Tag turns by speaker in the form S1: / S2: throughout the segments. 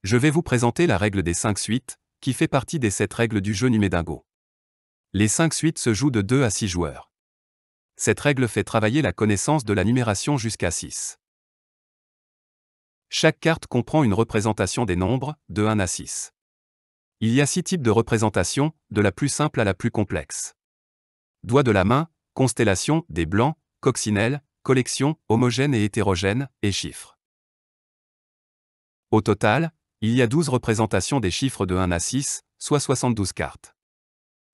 S1: Je vais vous présenter la règle des 5 suites, qui fait partie des 7 règles du jeu Numedingo. Les 5 suites se jouent de 2 à 6 joueurs. Cette règle fait travailler la connaissance de la numération jusqu'à 6. Chaque carte comprend une représentation des nombres, de 1 à 6. Il y a 6 types de représentations, de la plus simple à la plus complexe. Doigt de la main, constellation, des blancs, coccinelle, collection, homogène et hétérogène, et chiffres. Au total, il y a 12 représentations des chiffres de 1 à 6, soit 72 cartes.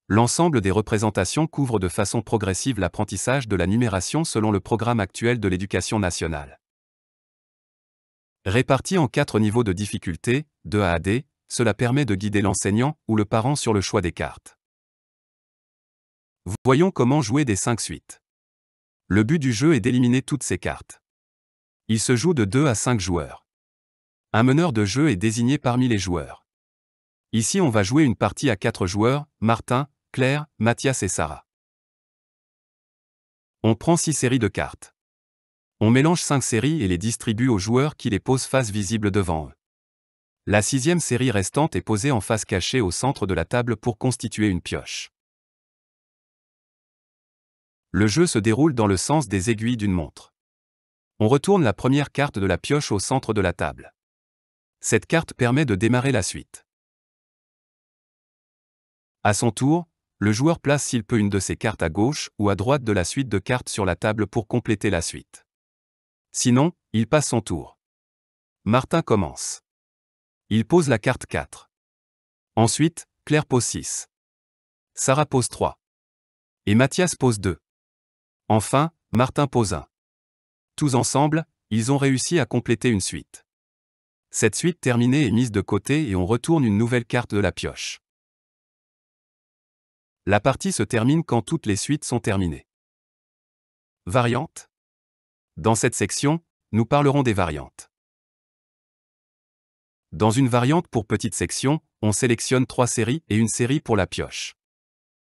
S1: L'ensemble des représentations couvre de façon progressive l'apprentissage de la numération selon le programme actuel de l'éducation nationale. Répartis en 4 niveaux de difficulté, de A à D, cela permet de guider l'enseignant ou le parent sur le choix des cartes. Voyons comment jouer des 5 suites. Le but du jeu est d'éliminer toutes ces cartes. Il se joue de 2 à 5 joueurs. Un meneur de jeu est désigné parmi les joueurs. Ici on va jouer une partie à 4 joueurs, Martin, Claire, Mathias et Sarah. On prend 6 séries de cartes. On mélange 5 séries et les distribue aux joueurs qui les posent face visible devant eux. La 6e série restante est posée en face cachée au centre de la table pour constituer une pioche. Le jeu se déroule dans le sens des aiguilles d'une montre. On retourne la première carte de la pioche au centre de la table. Cette carte permet de démarrer la suite. À son tour, le joueur place s'il peut une de ses cartes à gauche ou à droite de la suite de cartes sur la table pour compléter la suite. Sinon, il passe son tour. Martin commence. Il pose la carte 4. Ensuite, Claire pose 6. Sarah pose 3. Et Mathias pose 2. Enfin, Martin pose 1. Tous ensemble, ils ont réussi à compléter une suite. Cette suite terminée est mise de côté et on retourne une nouvelle carte de la pioche. La partie se termine quand toutes les suites sont terminées. Variantes. Dans cette section, nous parlerons des variantes. Dans une variante pour petite section, on sélectionne 3 séries et une série pour la pioche.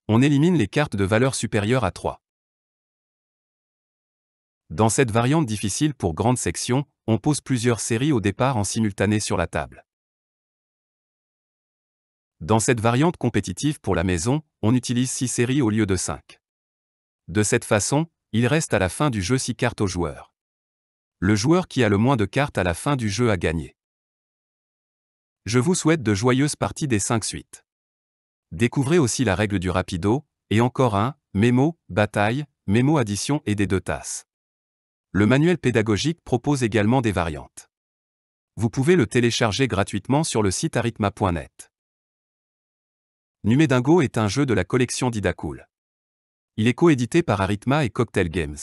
S1: On élimine les cartes de valeur supérieure à 3. Dans cette variante difficile pour grande section, on pose plusieurs séries au départ en simultané sur la table. Dans cette variante compétitive pour la maison, on utilise 6 séries au lieu de 5. De cette façon, il reste à la fin du jeu 6 cartes au joueur. Le joueur qui a le moins de cartes à la fin du jeu a gagné. Je vous souhaite de joyeuses parties des 5 suites. Découvrez aussi la règle du rapido, et encore un, mémo, bataille, mémo addition et des 2 tasses. Le manuel pédagogique propose également des variantes. Vous pouvez le télécharger gratuitement sur le site arithma.net. Numedingo est un jeu de la collection Didacool. Il est coédité par Arithma et Cocktail Games.